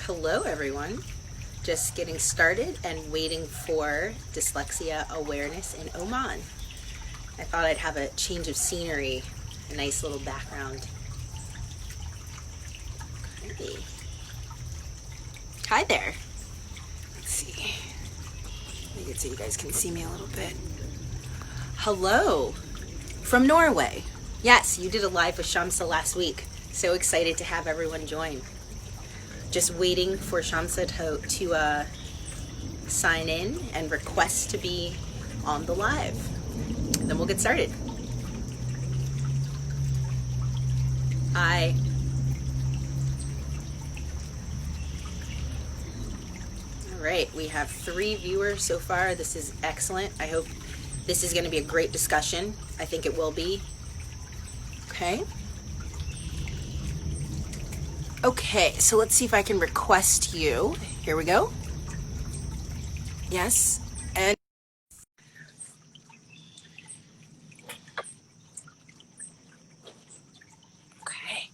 Hello, everyone. Just getting started and waiting for Dyslexia Awareness in Oman. I thought I'd have a change of scenery, a nice little background. Okay. Hi there. Let's see. Make it so you guys can see me a little bit. Hello from Norway. Yes, you did a live with Shamsa last week. So excited to have everyone join. Just waiting for Shamsa to sign in and request to be on the live. Then we'll get started. Hi. All right, we have 3 viewers so far. This is excellent. I hope this is going to be a great discussion. I think it will be. Okay. Okay, so let's see if I can request you. Here we go. Yes. And okay.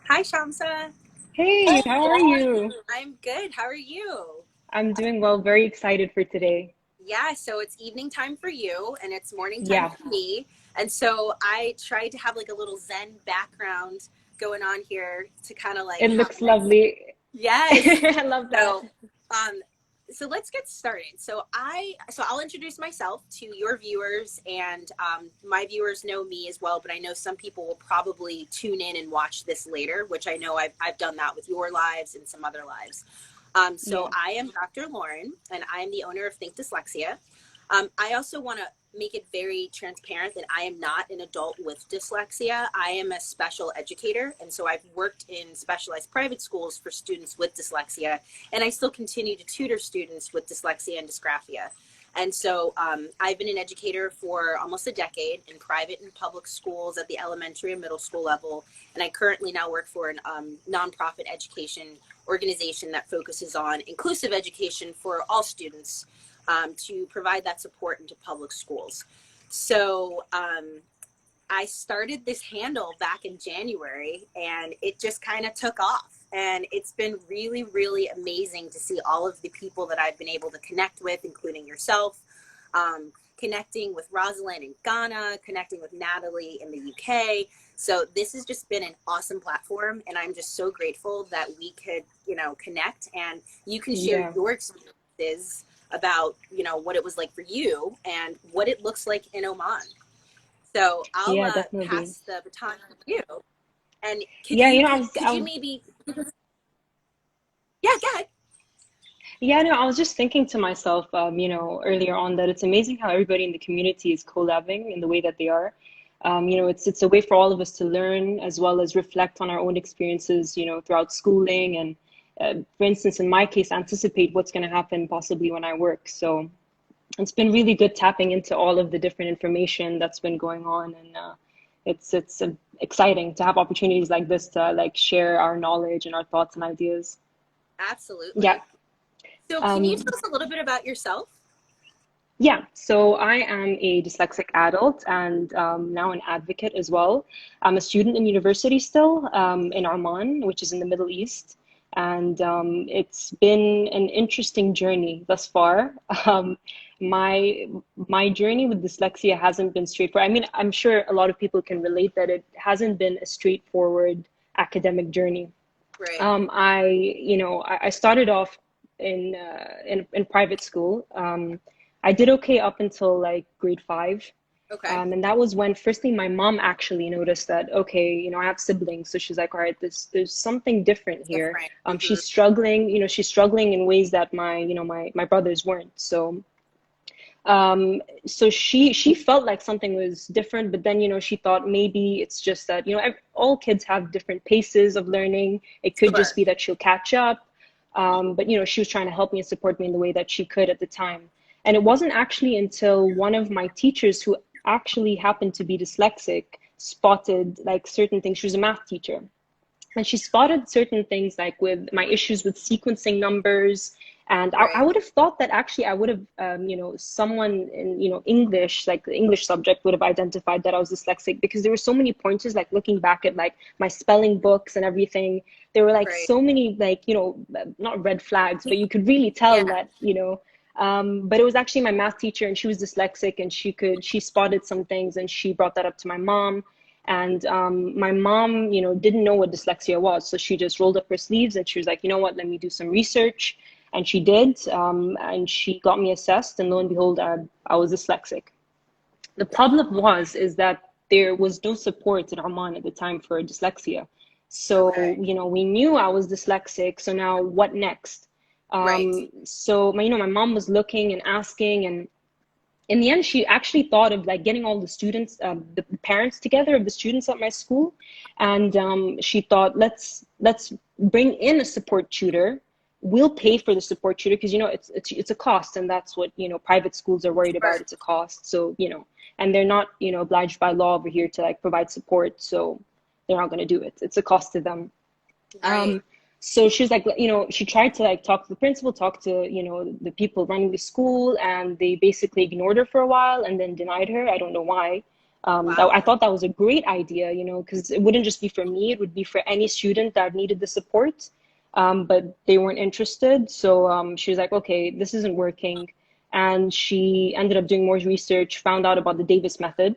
Hi, Shamsa. Hey, how are you? I'm good. How are you? I'm doing well, very excited for today. Yeah, so it's evening time for you and it's morning time Yeah, for me. And so I tried to have like a little Zen background going on here to kind of like it have looks a nice. lovely. Yes. I love that. So um so let's get started. I'll introduce myself to your viewers, and my viewers know me as well, but I know some people will probably tune in and watch this later, which I know I've done that with your lives and some other lives. So Yeah, I am Dr. Lauren, and I am the owner of Think Dyslexia. I also want to make it very transparent that I am not an adult with dyslexia. I am a special educator, and so I've worked in specialized private schools for students with dyslexia, and I still continue to tutor students with dyslexia and dysgraphia. And so I've been an educator for almost a decade in private and public schools at the elementary and middle school level. And I currently now work for an nonprofit education organization that focuses on inclusive education for all students, to provide that support into public schools. So I started this handle back in January, and it just kind of took off. And it's been really, really amazing to see all of the people that I've been able to connect with, including yourself, connecting with Rosalind in Ghana, connecting with Natalie in the UK. So this has just been an awesome platform, and I'm just so grateful that we could, connect, and you can share yeah, your experiences about, what it was like for you and what it looks like in Oman. So I'll yeah, definitely. pass the baton to you. And Yeah, could you maybe, yeah, go ahead. I was just thinking to myself, earlier on that it's amazing how everybody in the community is collabing in the way that they are. It's a way for all of us to learn as well as reflect on our own experiences, throughout schooling and, for instance, in my case, anticipate what's going to happen possibly when I work. So it's been really good tapping into all of the different information that's been going on, and it's exciting to have opportunities like this to like share our knowledge and our thoughts and ideas. Yeah. Absolutely. So can you Um, tell us a little bit about yourself? Yeah, so I am a dyslexic adult and now an advocate as well. I'm a student in university still, in Oman, which is in the Middle East. And it's been an interesting journey thus far. Um, my my journey with dyslexia hasn't been straightforward. I mean, I'm sure a lot of people can relate that it hasn't been a straightforward academic journey. Right. I started off in private school. I did okay up until like grade 5. Okay. And that was when firstly my mom actually noticed that, okay, I have siblings. So she's like, all right, there's something different here. Different. Hmm. She's struggling in ways that my brothers weren't. So she felt like something was different, but then she thought maybe it's just that all kids have different paces of learning. It could just Sure. be that she'll catch up. But she was trying to help me and support me in the way that she could at the time. And it wasn't actually until one of my teachers, who actually happened to be dyslexic, spotted like certain things. She was a math teacher, And she spotted certain things like with my issues with sequencing numbers. And I Right. would have thought that actually I would have, someone in, English, like the English subject would have identified that I was dyslexic, because there were so many pointers, like looking back at like my spelling books and everything. There were like Right. so many, like, not red flags, but you could really tell Yeah. that, but it was actually my math teacher, and she was dyslexic, and she spotted some things, and she brought that up to my mom. And my mom, didn't know what dyslexia was. So she just rolled up her sleeves and she was like, you know what, let me do some research. And she did. And she got me assessed. And lo and behold, I was dyslexic. The problem is that there was no support in Oman at the time for dyslexia. So, Okay. we knew I was dyslexic. So now what next? Right. So my mom was looking and asking, and in the end, she actually thought of like getting all the students, the parents together of the students at my school, and she thought, let's bring in a support tutor. We'll pay for the support tutor, because it's a cost, and that's what private schools are worried Sure. about. It's a cost, so and they're not obliged by law over here to like provide support, so they're not going to do it. It's a cost to them. Right. Um, so she was like, she tried to like talk to the principal, talk to, the people running the school, and they basically ignored her for a while and then denied her. I don't know why. I Wow. thought that was a great idea, because it wouldn't just be for me, it would be for any student that needed the support. But they weren't interested. So she was like, okay, this isn't working. And she ended up doing more research, found out about the Davis method.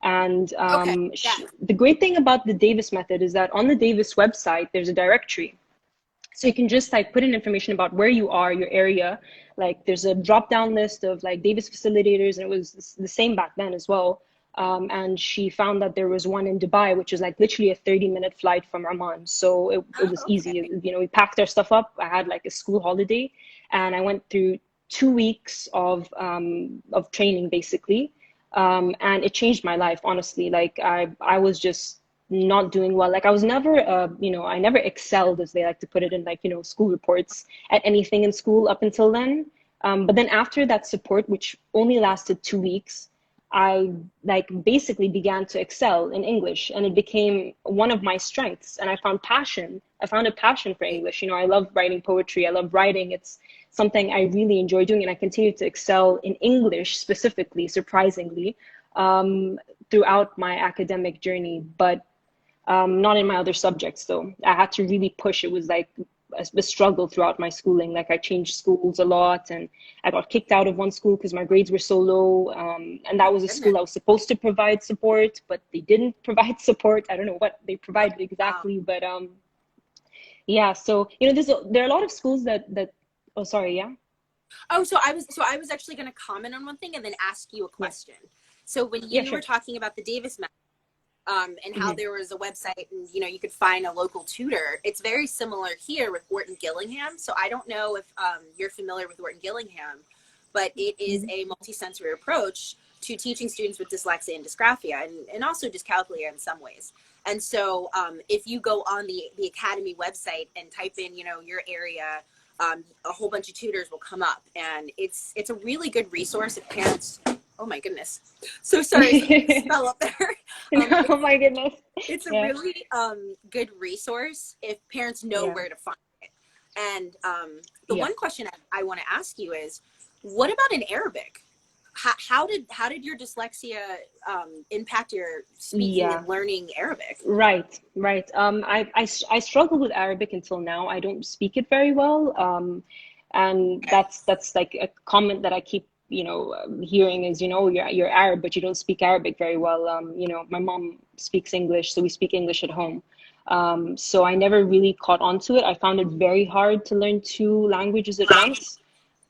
And Okay. Yeah. the great thing about the Davis method is that on the Davis website, there's a directory. So you can just like put in information about where you are, your area. Like there's a drop down list of like Davis facilitators, and it was the same back then as well. And she found that there was one in Dubai, which is like literally a 30-minute flight from Oman. So it was Oh, easy. okay. We packed our stuff up. I had like a school holiday, and I went through 2 weeks of training basically. And it changed my life, honestly. Like I was just not doing well. Like I was never, I never excelled, as they like to put it in like, school reports, at anything in school up until then. But then after that support, which only lasted 2 weeks, I like basically began to excel in English, and it became one of my strengths. And I found passion. I found a passion for Right. English. I love writing poetry. I love writing. It's something I really enjoy doing, and I continue to excel in English specifically, surprisingly, um, throughout my academic journey. But not in my other subjects, though. I had to really push. It was like a struggle throughout my schooling. Like I changed schools a lot, and I got kicked out of one school because my grades were so low. And that was a school Goodness. that was supposed to provide support, but they didn't provide support. I don't know what they provided Wow. exactly, but yeah. So there are a lot of schools that. Oh, sorry. Yeah. Oh, so I was actually going to comment on one thing and then ask you a Yeah. question. So when Yeah. you were Sure. talking about the Davis method, and how Hmm. there was a website and you could find a local tutor, it's very similar here with Wharton Gillingham. So I don't know if you're familiar with Wharton Gillingham, but it is a multisensory approach to teaching students with dyslexia and dysgraphia, and also dyscalculia in some ways. And so if you go on the Academy website and type in your area, a whole bunch of tutors will come up, and it's a really good resource if parents. Oh my goodness, so sorry, something fell up there. Oh my goodness. It's a Yeah. really good resource if parents know Yeah. where to find it. And the Yeah. one question I want to ask you is, what about in Arabic? How did your dyslexia impact your speaking Yeah. and learning Arabic? Right, right. I struggle with Arabic until now. I don't speak it very well. And Okay. that's like a comment that I keep, hearing is, you're Arab, but you don't speak Arabic very well. My mom speaks English, so we speak English at home. So I never really caught on to it. I found it very hard to learn two languages at once.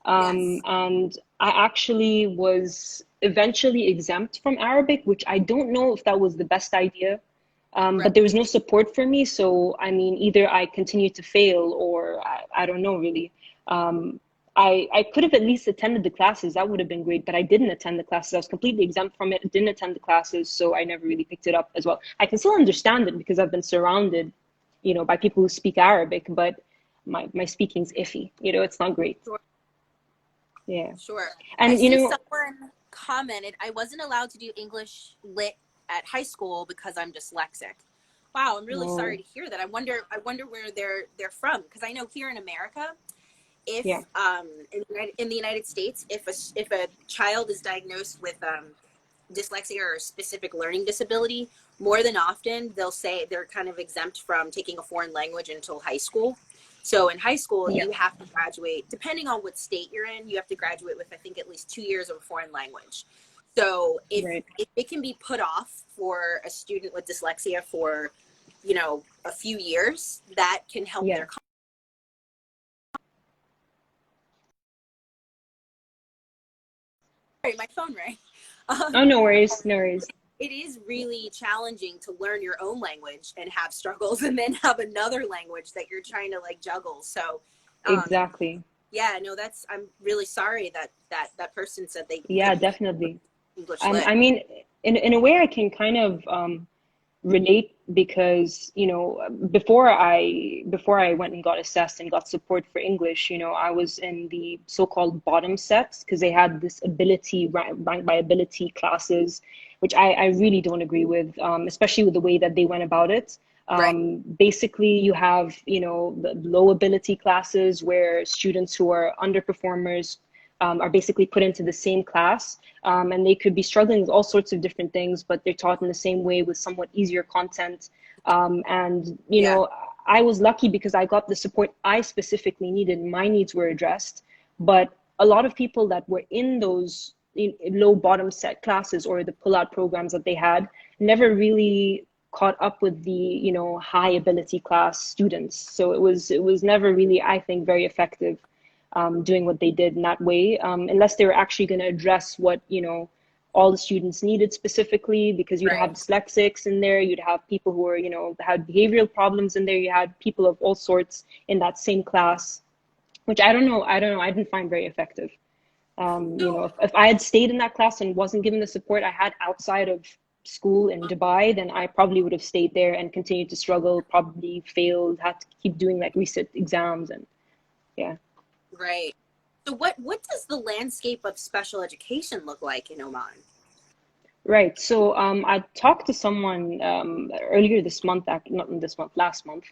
Yes. And I actually was eventually exempt from Arabic, which I don't know if that was the best idea. Right. But there was no support for me. So, I mean, either I continued to fail, or I don't know really. Um, I could have at least attended the classes. That would have been great, but I didn't attend the classes. I was completely exempt from it. Didn't attend the classes, so I never really picked it up as well. I can still understand it because I've been surrounded, by people who speak Arabic, but my speaking's iffy. It's not great. Sure. Yeah. Sure. I And see someone commented, I wasn't allowed to do English lit at high school because I'm dyslexic. Wow, I'm really sorry Oh, to hear that. I wonder where they're from, because I know here in America, yeah, if in the United States, if a child is diagnosed with dyslexia or a specific learning disability, more than often they'll say they're kind of exempt from taking a foreign language until high school. So in high school, yeah, you have to graduate, depending on what state you're in, you have to graduate with, I think, at least 2 years of a foreign language. So right. if it can be put off for a student with dyslexia for, a few years, that can help Yeah. their. Sorry, my phone rang. Oh, Um, no worries, no worries. it is really challenging to learn your own language and have struggles, and then have another language that you're trying to like juggle. So, um, Exactly. yeah, no, I'm really sorry that person said they Yeah, couldn't definitely. English lit. I mean, in a way, I can kind of relate because, before I went and got assessed and got support for English, I was in the so-called bottom sets because they had this ability ranked by ability classes, which I really don't agree with, especially with the way that they went about it. Right, Basically, you have, the low ability classes where students who are underperformers are basically put into the same class, and they could be struggling with all sorts of different things, but they're taught in the same way with somewhat easier content. And yeah, I was lucky because I got the support I specifically needed. My needs were addressed, but a lot of people that were in those low bottom set classes or the pull out programs that they had never really caught up with the high ability class students. So it was never really, I think, very effective, doing what they did in that way, unless they were actually going to address what all the students needed specifically, because you'd have right. dyslexics in there, you'd have people who are had behavioral problems in there, you had people of all sorts in that same class, which I don't know, I didn't find very effective. So, If I had stayed in that class and wasn't given the support I had outside of school in Dubai, then I probably would have stayed there and continued to struggle, probably failed, had to keep doing like resit exams, and yeah. right. So what does the landscape of special education look like in Oman? Right. So I talked to someone earlier this month, not this month, last month,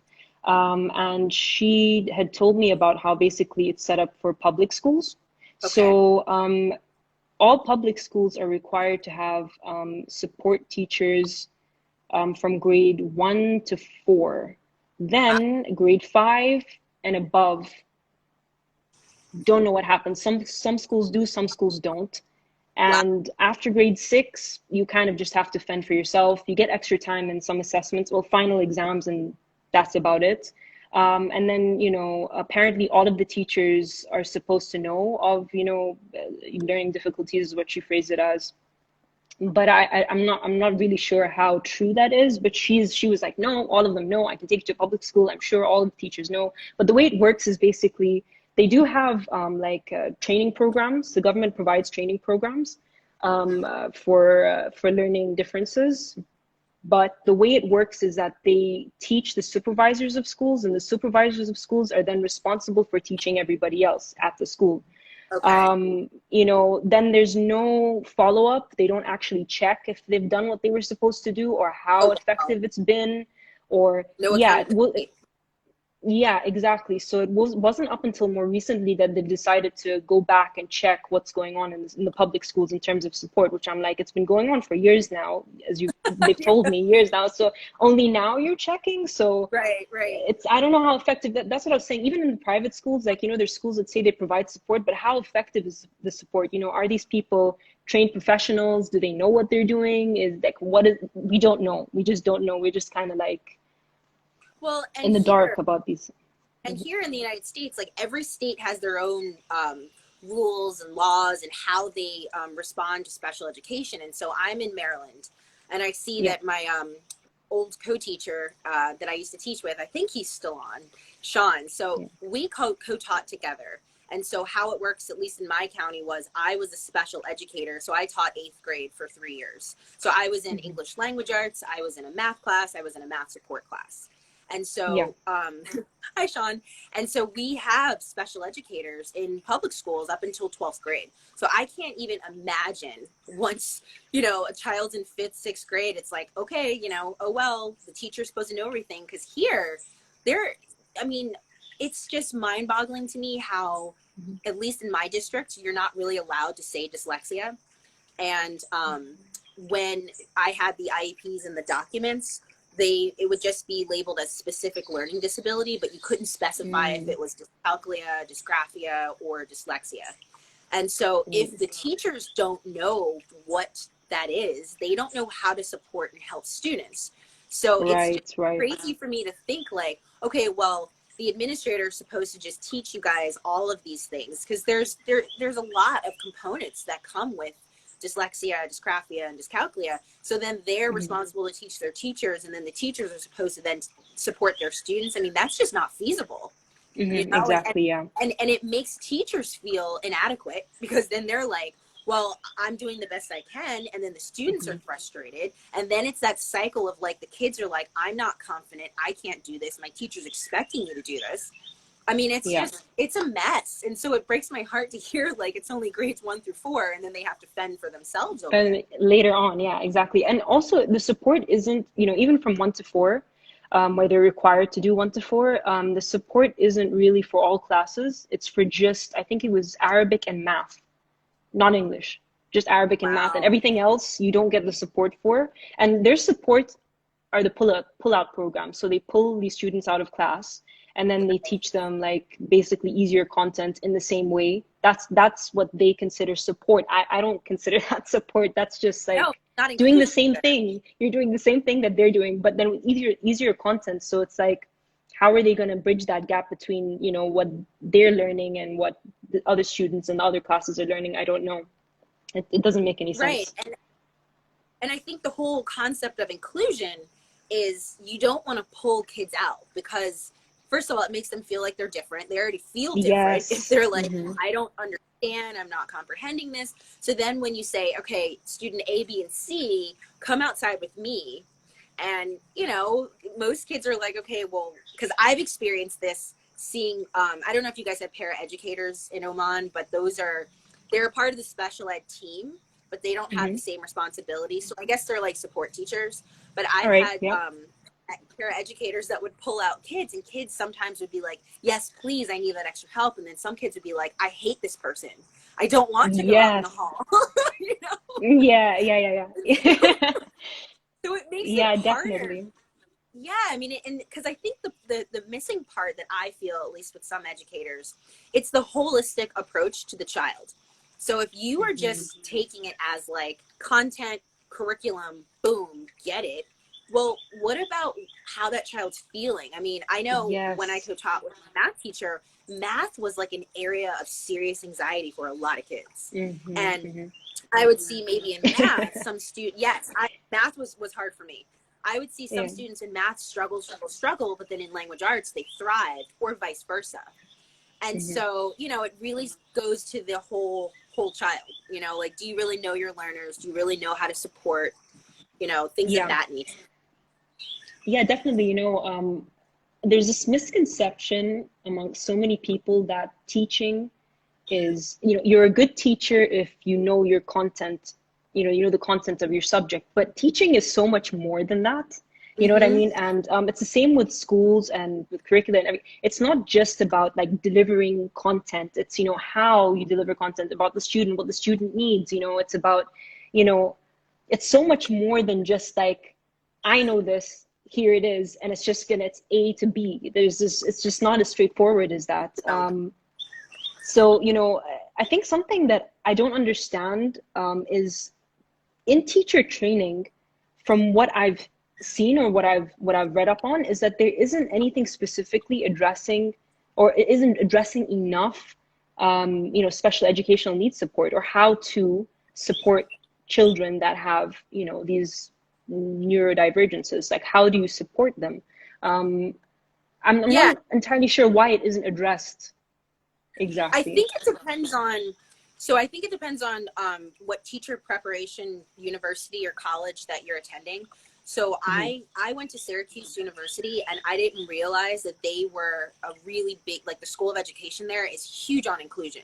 and she had told me about how basically it's set up for public schools. Okay. So all public schools are required to have support teachers from grade 1 to 4. Wow. Then grade 5 and above, don't know what happens. Some schools do, some schools don't. Wow. And after grade 6, you kind of just have to fend for yourself. You get extra time in some assessments, well, final exams, and that's about it. And then, apparently all of the teachers are supposed to know of, learning difficulties, is what she phrased it as. But I'm not really sure how true that is. But she was like, no, all of them know. I can take you to public school. I'm sure all of the teachers know. But the way it works is basically they do have training programs. The government provides training programs for learning differences. But the way it works is that they teach the supervisors of schools, and the supervisors of schools are then responsible for teaching everybody else at the school. Okay. Then there's no follow up. They don't actually check if they've done what they were supposed to do or how Oh wow. effective it's been. Or No yeah, accountability. yeah, exactly. So it wasn't up until more recently that they've decided to go back and check what's going on in the public schools in terms of support, which I'm like, it's been going on for years now, as they've told me years now. So only now you're checking. So Right, right. I don't know how effective that's what I was saying. Even in the private schools, like, there's schools that say they provide support, but how effective is the support? Are these people trained professionals? Do they know what they're doing? Is like, we don't know. We just don't know. We're just kind of like Well, in the dark about these. and here in the United States, like every state has their own rules and laws and how they respond to special education. And so I'm in Maryland, and I see Yeah. that my old co-teacher that I used to teach with, I think he's still on, Sean. So Yeah. we co-taught together. And so how it works, at least in my county, was I was a special educator. So I taught 8th grade for 3 years. So I was in Hmm. English language arts, I was in a math class, I was in a math support class. And Yeah. so, hi, Sean. And so we have special educators in public schools up until 12th grade. So I can't even imagine once, a child's in 5th, 6th grade, it's like, okay, oh, well, the teacher's supposed to know everything. Because here, I mean, it's just mind boggling to me how, at least in my district, you're not really allowed to say dyslexia. And when I had the IEPs and the documents, it would just be labeled as specific learning disability, but you couldn't specify if Mm. it was dyscalculia, dysgraphia, or dyslexia. And so if the teachers don't know what that is, they don't know how to support and help students. So it's Right, just right. crazy for me to think like, okay, well, the administrator is supposed to just teach you guys all of these things, because there's a lot of components that come with dyslexia, dysgraphia, and dyscalculia. So then they're Mhm. responsible to teach their teachers, and then the teachers are supposed to then support their students. I mean, that's just not feasible, and Exactly, yeah. and it makes teachers feel inadequate, because then they're like, well, I'm doing the best I can, and then the students are Mhm. frustrated, and then it's that cycle of like, the kids are like, I'm not confident, I can't do this, my teacher's expecting me to do this. I mean, Yeah. it's a mess. And so it breaks my heart to hear like it's only grades 1 through 4, and then they have to fend for themselves over it. And later on, yeah, exactly. And also the support isn't, even from 1 to 4, where they're required to do 1 to 4, the support isn't really for all classes. It's for just, I think it was Arabic and math, not English, just Arabic and math, and Wow. everything else you don't get the support for. And their support are the pull out programs. So they pull these students out of class, and then they teach them like basically easier content in the same way. That's what they consider support. I don't consider that support. That's just No, like not doing the inclusion same either. thing. You're doing the same thing that they're doing, but then with easier content. So it's like, how are they going to bridge that gap between, what they're learning and what the other students and the other classes are learning? I don't know. It doesn't make any Right. sense. And I think the whole concept of inclusion is you don't want to pull kids out, because first of all, it makes them feel like they're different. They already feel different if Yes. they're like, Hmm. I don't understand, I'm not comprehending this. So then when you say, okay, student A, B, and C, come outside with me. And, most kids are like, okay, well, because I've experienced this seeing, I don't know if you guys have para-educators in Oman, but they're a part of the special ed team, but they don't have Hmm. the same responsibilities. So I guess they're like support teachers. But All I've right. had Yeah. para-educators that would pull out kids, and kids sometimes would be like, yes, please, I need that extra help. And then some kids would be like, I hate this person, I don't want to go out in the Yes. hall. you know Yeah, yeah, yeah, yeah. so it makes it Yeah, harder. definitely. Yeah, I mean, and because I think the missing part that I feel, at least with some educators, it's the holistic approach to the child. So if you are Hmm. just taking it as like content, curriculum, boom, get it. Well, what about how that child's feeling? I mean, I know when I Yes. co-taught with my math teacher, math was like an area of serious anxiety for a lot of kids. Hmm. And Hmm. I would see maybe in math, some yes, math was hard for me. I would see some Yeah. students in math struggle, but then in language arts, they thrive, or vice versa. And Hmm. so, it really goes to the whole child, like, do you really know your learners? Do you really know how to support, things of Yeah. that nature? Yeah, definitely. There's this misconception among so many people that teaching is, you're a good teacher if you know your content, you know the content of your subject, but teaching is so much more than that. You know what I Mm-hmm. mean? And it's the same with schools and with curricula and everything. It's not just about like delivering content. It's, how you deliver content, about the student, what the student needs. It's about, you know, it's so much more than just like, I know this, here it is, and it's A to B. It's just not as straightforward as that. So, So, I think something that I don't understand is in teacher training, from what I've seen or what I've read up on, is that there isn't anything specifically addressing, or it isn't addressing enough, special educational needs support, or how to support children that have, these neurodivergences. Like, how do you support them? Um, I'm yeah, not entirely sure why it isn't addressed I exactly. think it depends on. So I think it depends on what teacher preparation university or college that you're attending. So Hmm. I went to Syracuse University, and I didn't realize that they were a really big, like the School of Education there is huge on inclusion.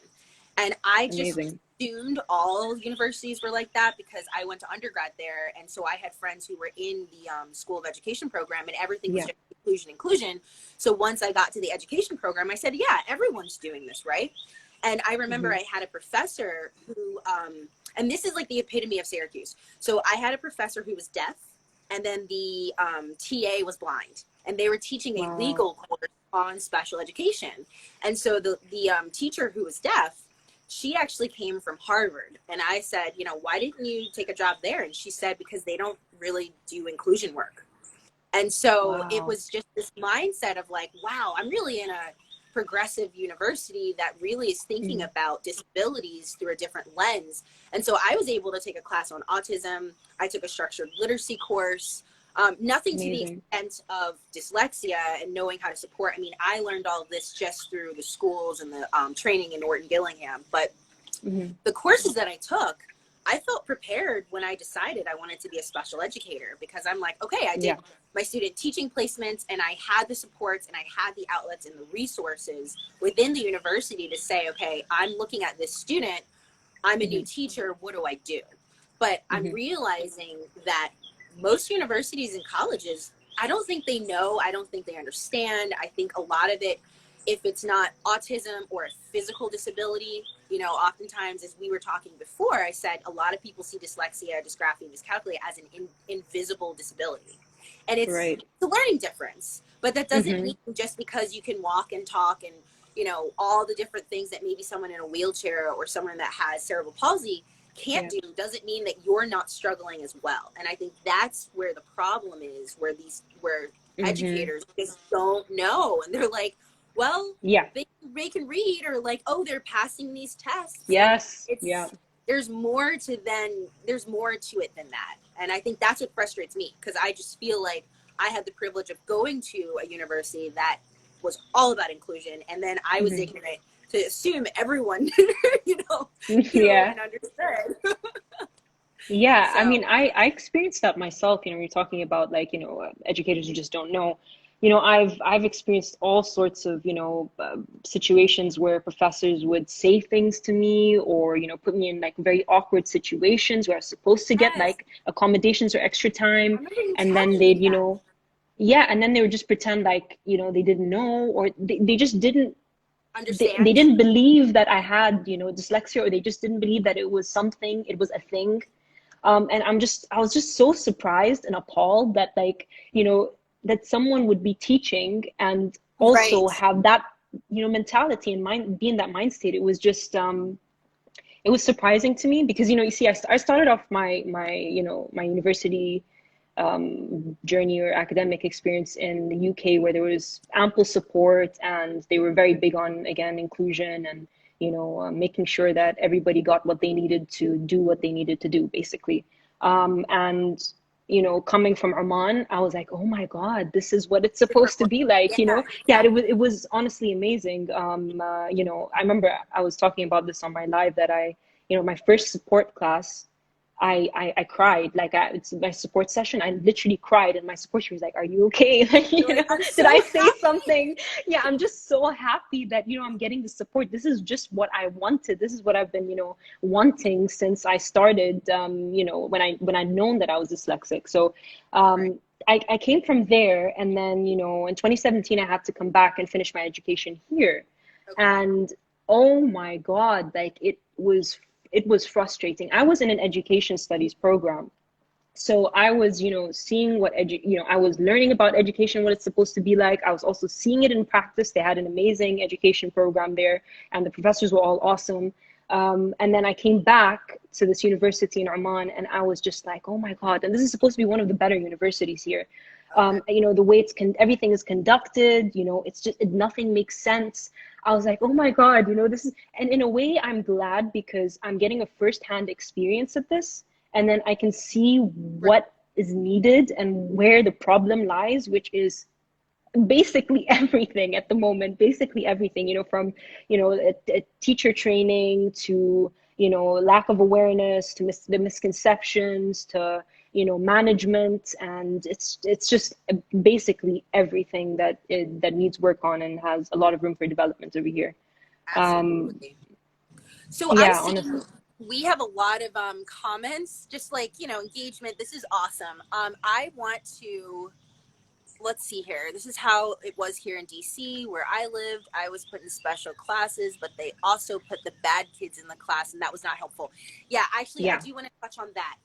And I just Amazing. assumed all universities were like that because I went to undergrad there. And so I had friends who were in the School of Education program, and everything was Yeah. just inclusion, inclusion. So once I got to the education program, I said, yeah, everyone's doing this, right? And I remember Hmm. I had a professor who, and this is like the epitome of Syracuse. So I had a professor who was deaf, and then the TA was blind, and they were teaching a Wow. legal course on special education. And so the teacher who was deaf, she actually came from Harvard, and I said, you know, why didn't you take a job there? And she said, because they don't really do inclusion work. And so it Wow. was just this mindset of like, wow, I'm really in a progressive university that really is thinking Hmm. about disabilities through a different lens. And so I was able to take a class on autism. I took a structured literacy course. Nothing to the Amazing. extent of dyslexia and knowing how to support. I mean, I learned all of this just through the schools and the training in Norton Gillingham. But Hmm. the courses that I took, I felt prepared when I decided I wanted to be a special educator, because I'm like, okay, I did Yeah. my student teaching placements, and I had the supports and I had the outlets and the resources within the university to say, okay, I'm looking at this student, I'm a new Hmm. teacher, what do I do? But I'm Hmm. realizing that most universities and colleges, I don't think they know, I don't think they understand. I think a lot of it, if it's not autism or a physical disability, you know, oftentimes, as we were talking before, I said a lot of people see dyslexia, dysgraphia, dyscalculia as an invisible disability. And it's Right. a learning difference. But that doesn't mean Hmm. just because you can walk and talk and, you know, all the different things that maybe someone in a wheelchair or someone that has cerebral palsy can't Yeah. do, doesn't mean that you're not struggling as well. And I think that's where the problem is, where Hmm. educators just don't know, and they're like, well, Yeah. they can read, or like, oh, they're passing these tests, and Yes. Yeah. it's there's more to it than that. And I think that's what frustrates me, because I just feel like I had the privilege of going to a university that was all about inclusion, and then I was Hmm. ignorant to assume everyone you know knew Yeah. and understood. Yeah, I So mean, I experienced that myself. You know, you're talking about like, educators who just don't know. You know, I've experienced all sorts of, situations where professors would say things to me, or, put me in like very awkward situations where I was supposed to get yes, like accommodations or extra I time, remember you and then telling they'd, me that. yeah, and then they would just pretend like, they didn't know, or they just didn't they Understand. didn't believe that I had, dyslexia, or they just didn't believe that it was something, it was a thing. And I was just so surprised and appalled that, like, that someone would be teaching and also Right. have that, mentality and mind, be in that mind state. It was just, it was surprising to me because, you see, I started off my university journey or academic experience in the UK, where there was ample support, and they were very big on, again, inclusion, and making sure that everybody got what they needed to do what they needed to do, basically. And coming from Oman, I was like, oh my God, this is what it's Different supposed to world. be like, Yeah, Yeah, exactly. it was honestly amazing. I remember I was talking about this on my live, that my first support class, I cried. Like, it's my support session, I literally cried, and my support teacher was like, are you okay? Like, You're like, I'm did so I say happy. something? Yeah, I'm just so happy that, I'm getting the support. This is just what I wanted. This is what I've been, wanting since I started, when I known that I was dyslexic. So, Right. I came from there, and then, in 2017, I had to come back and finish my education here. Okay. And oh my God, like, it was frustrating. I was in an education studies program. So I was, seeing I was learning about education, what it's supposed to be like. I was also seeing it in practice. They had an amazing education program there, and the professors were all awesome. And then I came back to this university in Oman, and I was just like, oh my God. And this is supposed to be one of the better universities here. Okay. The way everything is conducted, it's just, nothing makes sense. I was like, oh my God, this is, and in a way, I'm glad, because I'm getting a firsthand experience of this, and then I can see Right. what is needed and where the problem lies, which is basically everything at the moment. Basically everything, from a teacher training to lack of awareness, to the misconceptions, to management, and it's just basically everything that needs work on and has a lot of room for development over here. Absolutely. So I Yeah, see honestly. we have a lot of comments, just like, engagement. This is awesome. I want to, let's see here. This is how it was here in DC where I lived. I was put in special classes, but they also put the bad kids in the class, and that was not helpful. Yeah, actually, I Yeah. do want to touch on that.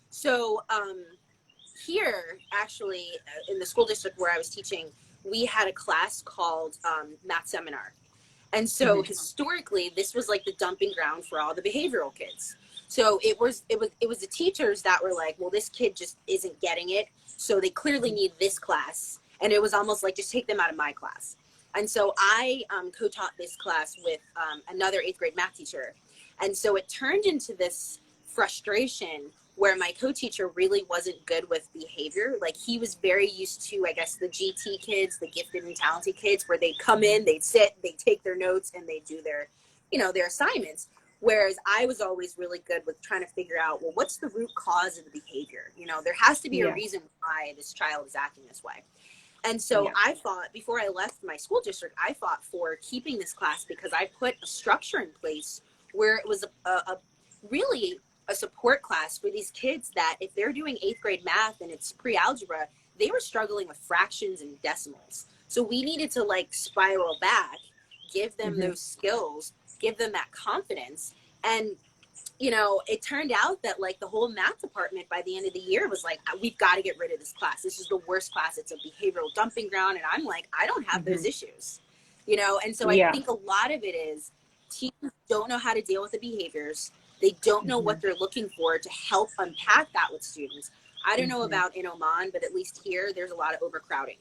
So here, actually, in the school district where I was teaching, we had a class called Math Seminar. And so Hmm. historically, this was like the dumping ground for all the behavioral kids. So it was the teachers that were like, well, this kid just isn't getting it, so they clearly need this class. And it was almost like, just take them out of my class. And so I co-taught this class with another eighth grade math teacher. And so it turned into this frustration where my co-teacher really wasn't good with behavior. Like, he was very used to, I guess, the GT kids, the gifted and talented kids, where they'd come in, they'd sit, they'd take their notes, and they'd do their assignments. Whereas I was always really good with trying to figure out, well, what's the root cause of the behavior? There has to be a Yeah. reason why this child is acting this way. And so Yeah. I fought, before I left my school district, I fought for keeping this class, because I put a structure in place where it was a really a support class for these kids that, if they're doing eighth grade math and it's pre-algebra, they were struggling with fractions and decimals. So we needed to like spiral back, give them Hmm. those skills, give them that confidence. And it turned out that like the whole math department by the end of the year was like, we've got to get rid of this class. This is the worst class. It's a behavioral dumping ground. And I'm like, I don't have Hmm. those issues, and so I Yeah. think a lot of it is teachers don't know how to deal with the behaviors. They don't know Hmm. what they're looking for to help unpack that with students. I don't know Hmm. about in Oman, but at least here, there's a lot of overcrowding.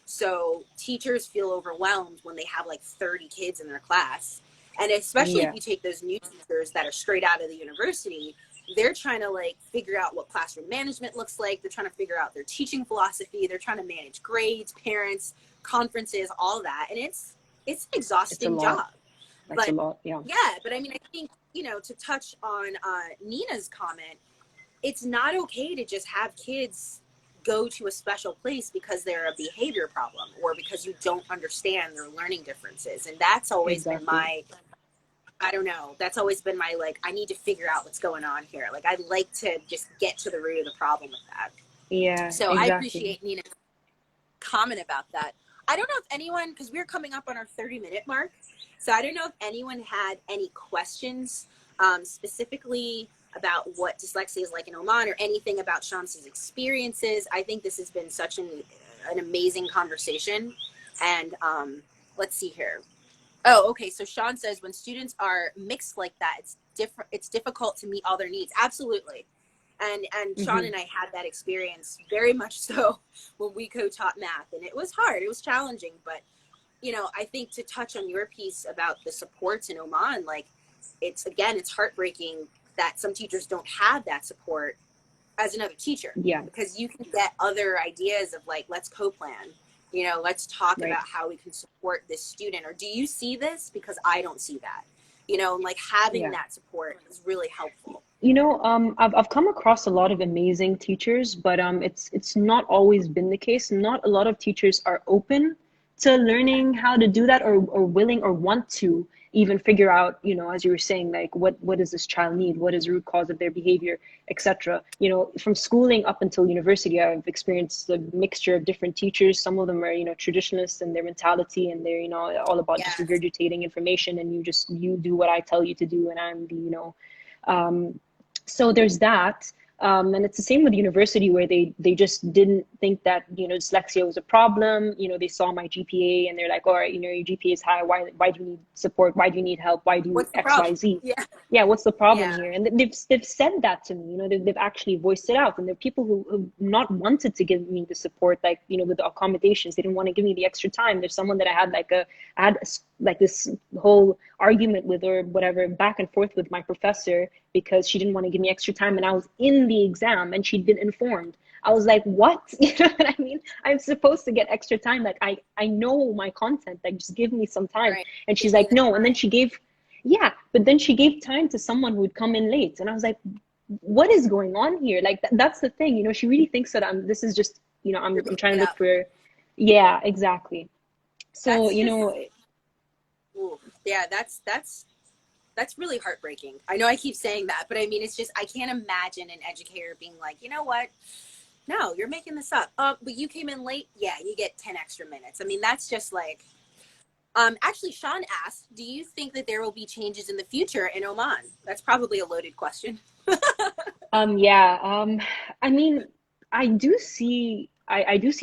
So teachers feel overwhelmed when they have like 30 kids in their class. And especially if Yeah. you take those new teachers that are straight out of the university, they're trying to like figure out what classroom management looks like. They're trying to figure out their teaching philosophy. They're trying to manage grades, parents, conferences, all that. And it's an It's a exhausting lot. job. That's a But lot. Yeah. yeah, but I mean, I think, to touch on Nina's comment, it's not okay to just have kids go to a special place because they're a behavior problem or because you don't understand their learning differences. And that's always been Exactly. I don't know, that's always been my, like, I need to figure out what's going on here. Like, I'd like to just get to the root of the problem with that. Yeah, So I exactly. appreciate Nina's comment about that. I don't know if anyone, because we're coming up on our 30-minute mark, so I don't know if anyone had any questions specifically about what dyslexia is like in Oman, or anything about Shamsa's experiences. I think this has been such an amazing conversation. And let's see here. Oh, okay. So Sean says, when students are mixed like that, it's difficult to meet all their needs. Absolutely. And Sean Hmm. and I had that experience very much so when we co-taught math, and it was hard. It was challenging, but I think, to touch on your piece about the supports in Oman, like, it's heartbreaking that some teachers don't have that support as another teacher, Yeah. because you can get other ideas of like, let's co-plan, let's talk Right. about how we can support this student, or do you see this? Because I don't see that, and like having Yeah. that support is really helpful. I've come across a lot of amazing teachers, but it's not always been the case. Not a lot of teachers are open to learning how to do that, or willing or want to even figure out, as you were saying, like what does this child need? What is the root cause of their behavior, etc. From schooling up until university, I've experienced a mixture of different teachers. Some of them are, traditionalists in their mentality, and they're, all about just Yes. regurgitating information, and you do what I tell you to do, and I'm the, um, so there's that. And it's the same with university, where they just didn't think that, dyslexia was a problem. They saw my GPA and they're like, all right, your GPA is high. Why do you need support? Why do you need help? Why do you What's the X, Y, problem? Z? Yeah. Yeah, what's the problem Yeah. here? And they've said that to me. They've actually voiced it out. And there are people who not wanted to give me the support, like, with the accommodations. They didn't want to give me the extra time. There's someone that I had like this whole argument with, or whatever, back and forth with my professor, because she didn't want to give me extra time, and I was in the exam and she'd been informed. I was like, what? You know what I mean? I'm supposed to get extra time. Like, I know my content. Like, just give me some time. Right. And she's Give me like, the no. And then time. she gave, yeah, but then she gave time to someone who would come in late. And I was like, what is going on here? Like that's the thing, you know, she really thinks that this is just, you know, You're I'm making trying it to look up. for, yeah, exactly. So, That's you just, know, ooh, yeah, that's really heartbreaking. I know I keep saying that, but I mean, it's just, I can't imagine an educator being like, you know what? No, you're making this up. But you came in late. Yeah, you get 10 extra minutes. I mean, that's just like, actually, Sean asked, do you think that there will be changes in the future in Oman? That's probably a loaded question. yeah, I mean, I do see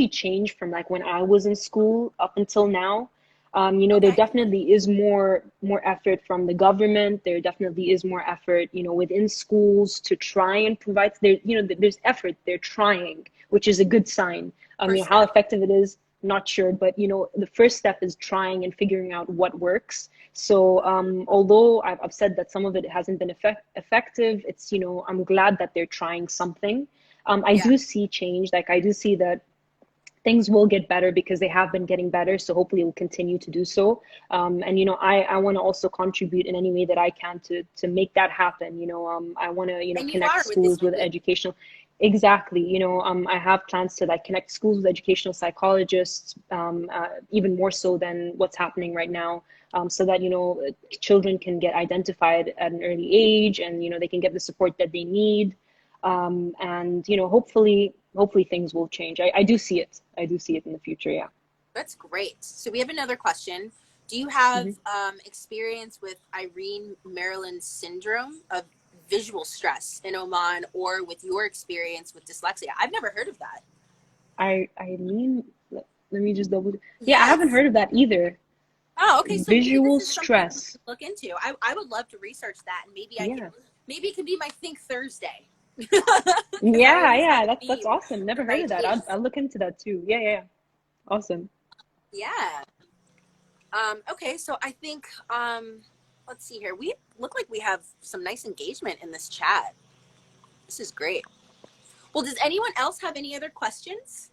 change from like when I was in school up until now. You know, there Okay. definitely is more effort from the government. There definitely is more effort, you know, within schools to try and provide there, you know, there's effort. They're trying, which is a good sign. You First know, how step. effective it is, not sure, but you know, the first step is trying and figuring out what works. So although I've said that some of it hasn't been effective, it's, you know, I'm glad that they're trying something. I Yeah. do see change. Like I do see that things will get better because they have been getting better. So hopefully it will continue to do so. And you know, I want to also contribute in any way that I can to make that happen. You know, I want to, you know, And you connect are with this schools with school. educational. Exactly. You know, I have plans to like connect schools with educational psychologists, even more so than what's happening right now. So that, you know, children can get identified at an early age and, you know, they can get the support that they need. And, you know, hopefully things will change. I do see it. I do see it in the future. Yeah. That's great. So we have another question. Do you have Hmm. experience with Irene Maryland syndrome of visual stress in Oman, or with your experience with dyslexia? I've never heard of that. I mean, let me just double. Yeah, I haven't Yes. heard of that either. Oh, okay. So maybe this Visual is something we stress. can look into. I would love to research that, and Yeah. maybe it can be my Think Thursday, because I Yeah, always have yeah, a that's theme awesome. for Never heard my of that. case. I'll look into that too. Yeah, yeah, yeah. Awesome. Yeah. Okay. So I think let's see here. We look like we have some nice engagement in this chat. This is great. Well, does anyone else have any other questions,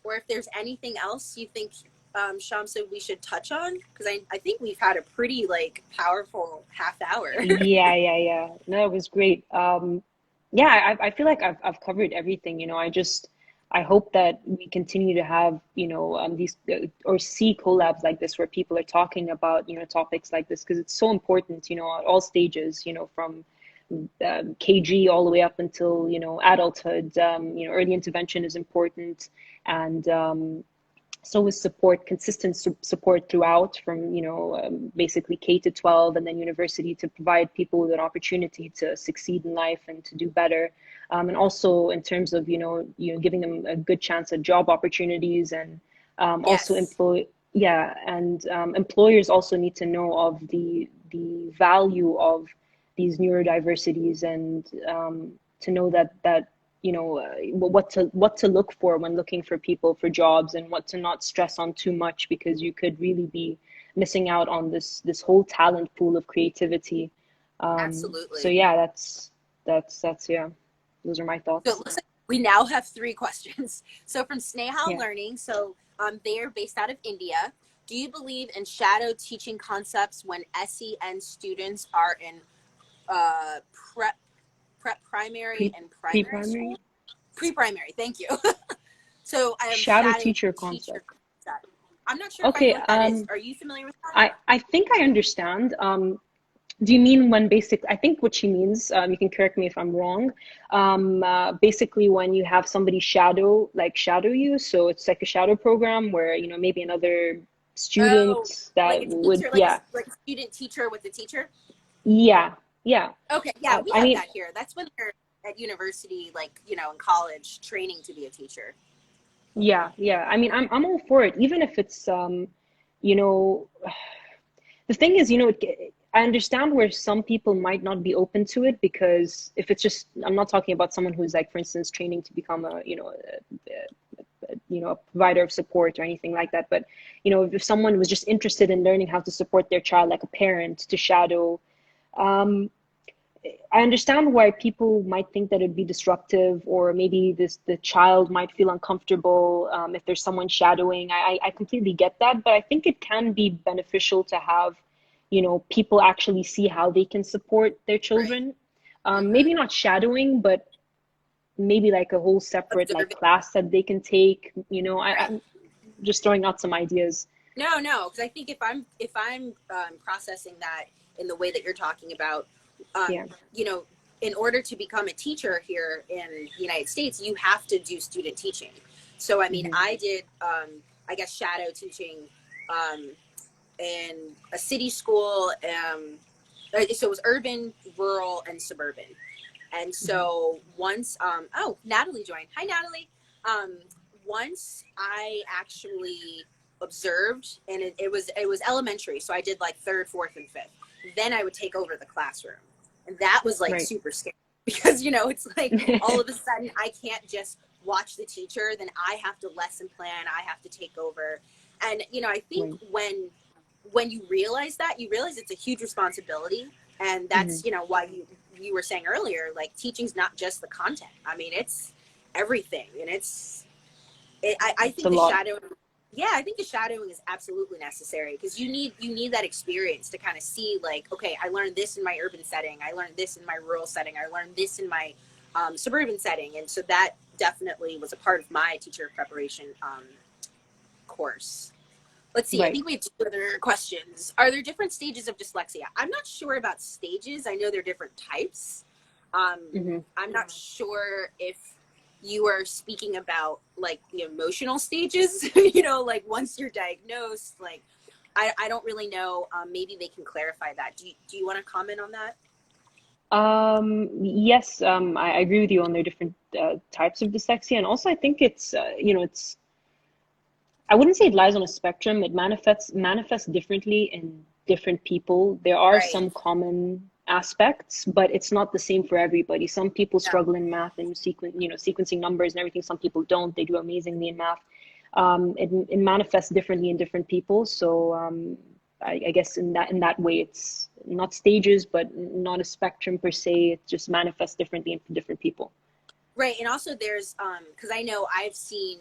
or if there's anything else you think Shamsa we should touch on? Because I think we've had a pretty like powerful half hour. Yeah, yeah, yeah. No, it was great. Yeah, I feel like I've covered everything, you know. I hope that we continue to have, you know, these or see collabs like this where people are talking about, you know, topics like this because it's so important, you know, at all stages, you know, from KG all the way up until, you know, adulthood. You know, early intervention is important, and so is support, consistent support throughout from, you know, basically K to 12 and then university to provide people with an opportunity to succeed in life and to do better. And also in terms of, you know, giving them a good chance at job opportunities and also Yes, employ, yeah, and employers also need to know of the value of these neurodiversities and to know that you know what to look for when looking for people for jobs and what to not stress on too much because you could really be missing out on this whole talent pool of creativity. So absolutely. yeah, that's yeah, those are my So thoughts. listen, we now have three questions. So from Snehal Yeah. Learning, so they are based out of India. Do you believe in shadow teaching concepts when SEN students are in uh, prep primary pre and primary school? pre-primary Pre-primary, thank you. So I am shadow shadow teacher teacher concept. concept. I'm not sure if I know Okay, what that is. Are you familiar with that? I think I understand. Do you mean when I think what she means, you can correct me if I'm wrong. Basically when you have somebody shadow you, so it's like a shadow program where, you know, maybe another Oh, student that like a would, teacher, yeah, like a student teacher with a teacher. yeah, yeah. Okay, yeah, we I have mean, that here. That's when they're at university, like in college, training to be a teacher. yeah, yeah. I mean, I'm all for it, even if it's, you know, the thing is, you know, I understand where some people might not be open to it because if it's just, I'm not talking about someone who's like, for instance, training to become a, you know, a provider of support or anything like that. But, you know, if someone was just interested in learning how to support their child, like a parent to shadow, um, I understand why people might think that it'd be disruptive, or maybe the child might feel uncomfortable if there's someone shadowing. I completely get that, but I think it can be beneficial to have, people actually see how they can support their Right. children. Mm-hmm. Maybe not shadowing, but maybe like a whole separate like Observing. class that they can take. Right. I'm just throwing out some ideas. No, no, because I think if I'm processing that in the way that you're talking about, um, Yeah. you know, in order to become a teacher here in the United States, you have to do student teaching. So I mean, Hmm. I did, I guess, shadow teaching um, in a city school. So it was urban, rural, and suburban. And Hmm. so once, oh, Natalie joined. Hi, Natalie. Um, Once I actually observed, and it was elementary, so I did like third, fourth, and fifth. Then I would take over the classroom, and that was like Right. super scary because it's like all of a sudden I can't just watch the teacher. Then I have to lesson plan. I have to take over, and I think Right. when you realize that, you realize it's a huge responsibility, and Hmm. that's why you were saying earlier, like teaching's not just the content. I mean, it's everything, and I It's a think the lot. shadowing, yeah, I think the shadowing is absolutely necessary because you need that experience to kind of see, like, okay, I learned this in my urban setting, I learned this in my rural setting, I learned this in my suburban setting, and so that definitely was a part of my teacher preparation course. Let's see. I Right. think we have two other questions. Are there different stages of dyslexia? I'm not sure about stages. I know there are different types. Um, Hmm. I'm not sure if you are speaking about like the emotional stages, like once you're diagnosed, like I don't really know. Maybe they can clarify that. Do you want to comment on that? Yes, I agree with you on their different types of dyslexia, and also I think it's I wouldn't say it lies on a spectrum. It manifests differently in different people. There are Right. some common aspects, but it's not the same for everybody. Some people No. struggle in math and sequencing numbers and everything. Some people don't. They do amazingly in math. It manifests differently in different people. So I guess in that way, it's not stages, but not a spectrum per se. It just manifests differently in different people. Right. And also there's because I know I've seen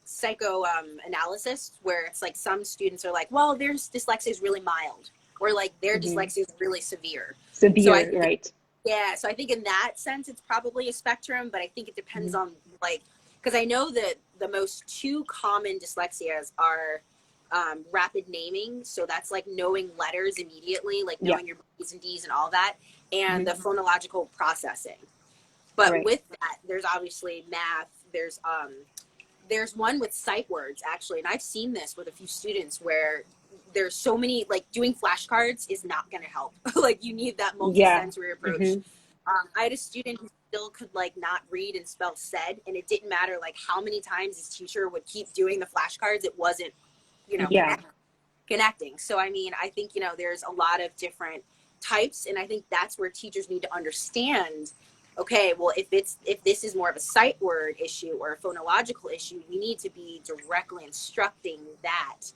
psycho analysis where it's like some students are like, well, their dyslexia is really mild, or like their Hmm. dyslexia is really severe. So I Severe, think, right? yeah, so I think in that sense it's probably a spectrum, but I think it depends Hmm. on, like, because I know that the most two common dyslexias are rapid naming, so that's like knowing letters immediately, like Yeah. knowing your B's and D's and all that, and the Hmm. phonological processing. But Right. with that, there's obviously math. There's one with sight words actually, and I've seen this with a few students where there's so many, like doing flashcards is not going to help. Like you need that Yeah. multi-sensory approach. Hmm. I had a student who still could like not read and spell said, and it didn't matter like how many times his teacher would keep doing the flashcards, it wasn't Yeah. connecting. So I mean, I think there's a lot of different types, and I think that's where teachers need to understand, okay, well, if this is more of a sight word issue or a phonological issue, we need to be directly instructing that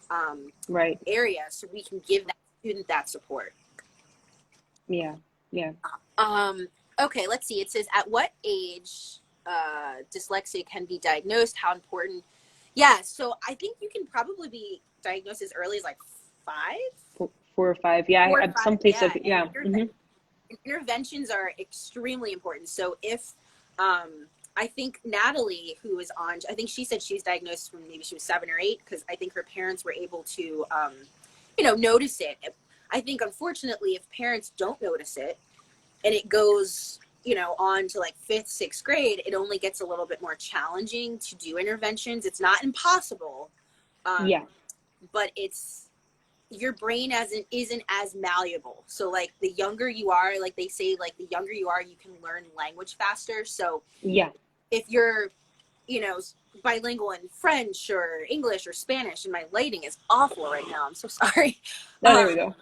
um, Right. area so we can give that student that support. Yeah. Yeah. um, okay, let's see. It says, at what age dyslexia can be diagnosed, how important. Yeah, so I think you can probably be diagnosed as early as like 5, 4 or 5. Yeah. 4 or 5. Some places, Yeah, and yeah. Hmm. interventions are extremely important. So if I think Natalie, who is on, I think she said she was diagnosed when maybe she was 7 or 8, because I think her parents were able to, notice it. I think unfortunately, if parents don't notice it and it goes, on to like fifth, sixth grade, it only gets a little bit more challenging to do interventions. It's not impossible, um, Yeah. but it's your brain isn't as malleable. So like the younger you are, like they say, like the younger you are, you can learn language faster. So Yeah. if you're, you know, bilingual in French or English or Spanish, and my lighting is awful right now, I'm so sorry. Oh, there we go.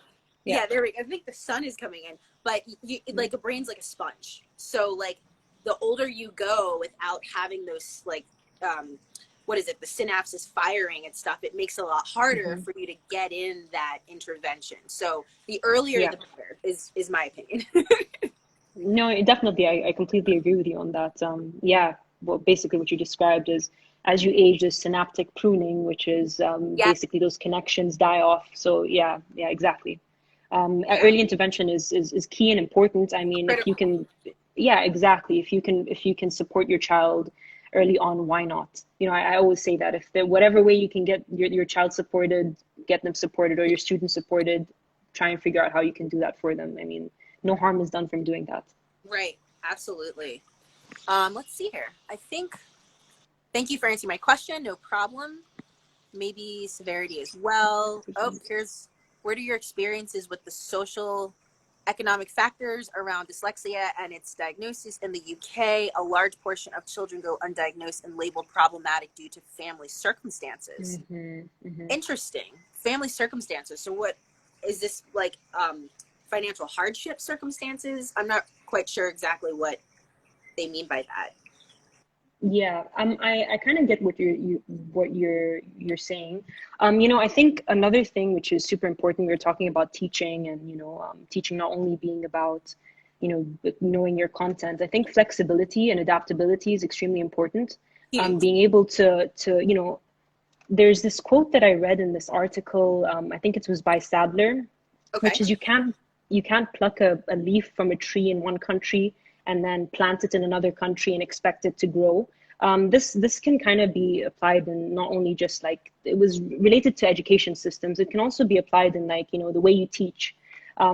Yeah. Yeah, there we go. I think the sun is coming in, but Mhm. like a brain's like a sponge. So like the older you go without having those like um, what is it, the synapses firing and stuff, it makes it a lot harder Mhm. for you to get in that intervention. So the earlier Yeah. the better is my opinion. No, definitely. I completely agree with you on that. Yeah. Well, basically what you described is as you age, there's synaptic pruning, which is Yeah, basically those connections die off. So yeah, yeah, exactly. yeah, Early intervention is key and important. I mean, if you critical. can, yeah, exactly. If you can support your child early on, why not? I always say that if there whatever way you can get your child supported, get them supported, or your student supported, try and figure out how you can do that for them. I mean, no harm is done from doing that. Right, absolutely. Let's see here. I think, thank you for answering my question. No problem. Maybe severity as well. Oh, here's, what are your experiences with the social economic factors around dyslexia and its diagnosis in the UK? A large portion of children go undiagnosed and labeled problematic due to family circumstances. Hmm. Hmm. Interesting. Family circumstances. So what is this, like financial hardship circumstances? I'm not quite sure exactly what they mean by that. Yeah, I kind of get what you're saying. I think another thing which is super important, we are talking about teaching and, teaching not only being about, knowing your content. I think flexibility and adaptability is extremely important. Huge. Being able to, there's this quote that I read in this article, I think it was by Sadler, Okay. which is you can't pluck a leaf from a tree in one country and then plant it in another country and expect it to grow. This can kind of be applied in not only just like it was related to education systems. It can also be applied in like the way you teach,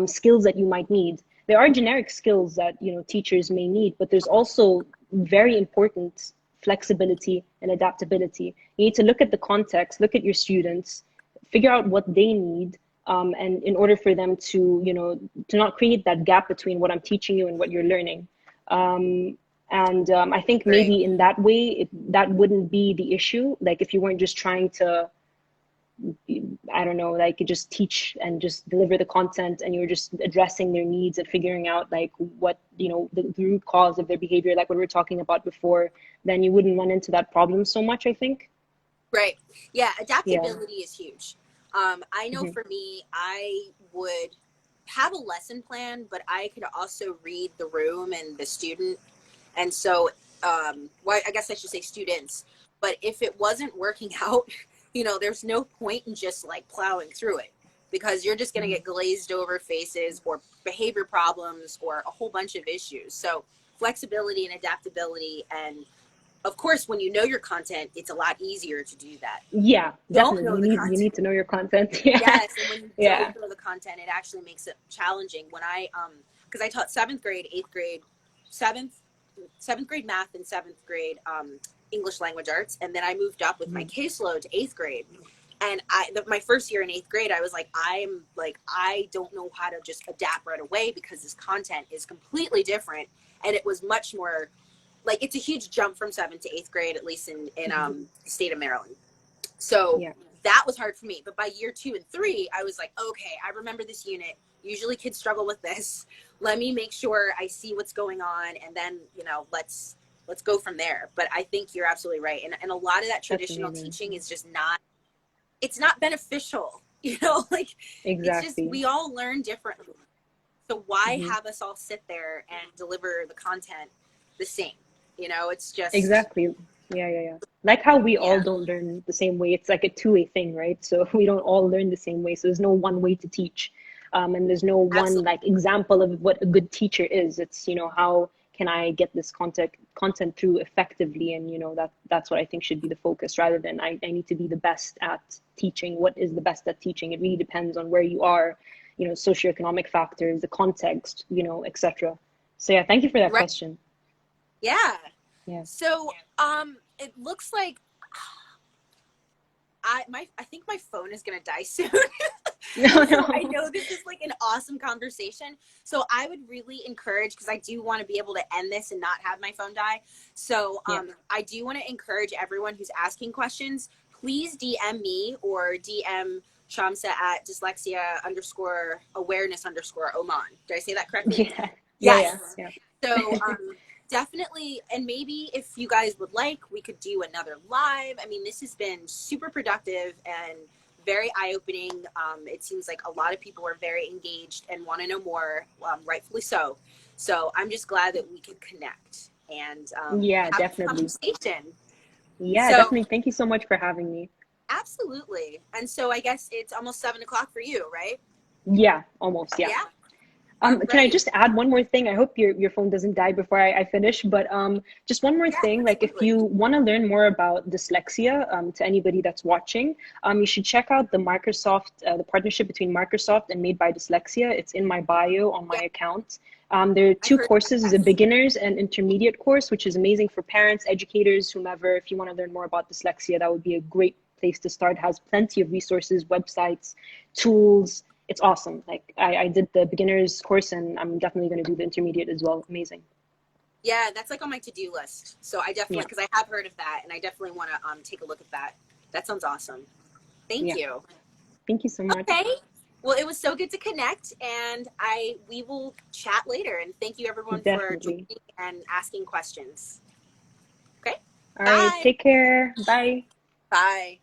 skills that you might need. There are generic skills that teachers may need, but there's also very important flexibility and adaptability. You need to look at the context, look at your students, figure out what they need, and in order for them to not create that gap between what I'm teaching you and what you're learning. And I think Great. maybe in that way, that wouldn't be the issue. Like if you weren't just trying to, I don't know, like just teach and just deliver the content and you're just addressing their needs and figuring out like what, the root cause of their behavior, like what we were talking about before, then you wouldn't run into that problem so much, I think. Right. Yeah, Yeah. adaptability is huge. I know Hmm. for me, I would have a lesson plan, but I could also read the room and the student. And so, well, I guess I should say students. But if it wasn't working out, there's no point in just like plowing through it because you're just going to get glazed over faces or behavior problems or a whole bunch of issues. So, flexibility and adaptability, and of course, when you know your content, it's a lot easier to do that. Yeah, Don't definitely. know You the need you content. need to know your content. Yeah. Yes, and when you Yeah. don't know the content, it actually makes it challenging. When because I taught seventh grade, eighth grade, seventh seventh grade math and seventh grade English language arts, and then I moved up with my Mhm. caseload to eighth grade. And my first year in eighth grade, I was like, I don't know how to just adapt right away because this content is completely different, and it was much more like it's a huge jump from seventh to eighth grade, at least in Mhm. the state of Maryland. So Yeah. that was hard for me. But by year 2 and 3, I was like, okay, I remember this unit. Usually kids struggle with this. Let me make sure I see what's going on, and then let's go from there. But I think you're absolutely right. And a lot of that That's traditional amazing. teaching is just not, it's not beneficial. Like it's just, Exactly. we all learn differently. So why Hmm. have us all sit there and deliver the content the same? It's just, Exactly. Yeah, yeah, yeah. Like how we all yeah, don't learn the same way. It's like a two-way thing, right? So we don't all learn the same way. So there's no one way to teach. And there's no one absolutely. like example of what a good teacher is. It's, how can I get this content through effectively? And that's what I think should be the focus rather than I need to be the best at teaching. What is the best at teaching? It really depends on where you are, socioeconomic factors, the context, etc. So yeah, thank you for that Right. question. Yeah. Yeah. So, it looks like I think my phone is gonna die soon. No, And so I no. know this is like an awesome conversation. So I would really encourage, because I do want to be able to end this and not have my phone die. So Yeah. I do want to encourage everyone who's asking questions, please DM me or DM Shamsa at dyslexia underscore awareness underscore Oman. Did I say that correctly? Yeah. Yeah, yeah, Yes. yeah. So definitely, and maybe if you guys would like, we could do another live. I mean, this has been super productive and very eye-opening. It seems like a lot of people are very engaged and want to know more, rightfully so. So I'm just glad that we could connect and Yeah, have this definitely. conversation. Yeah, So definitely. Thank you so much for having me. absolutely. And so I guess it's almost 7 o'clock for you, right? Yeah, almost. Yeah. Yeah. All Can I right. just add one more thing? I hope your phone doesn't die before I finish, but just one more Yeah, thing. Like, if absolutely. you want to learn more about dyslexia, to anybody that's watching, you should check out the partnership between Microsoft and Made by Dyslexia. It's in my bio on my Yeah, account. There are I've two heard that. courses. There's a Yes. beginners and intermediate course, which is amazing for parents, educators, whomever. If you want to learn more about dyslexia, that would be a great place to start. It has plenty of resources, websites, tools. It's awesome. Like, I did the beginners course, and I'm definitely going to do the intermediate as well. Amazing. Yeah, that's like on my to-do list. So I definitely, Yeah. because I have heard of that, and I definitely want to take a look at that. That sounds awesome. Thank Yeah. you. Thank you so much. Okay. Well, it was so good to connect, and we will chat later. And thank you everyone for Definitely. joining and asking questions. Okay. All right. Bye. Take care. Bye. Bye.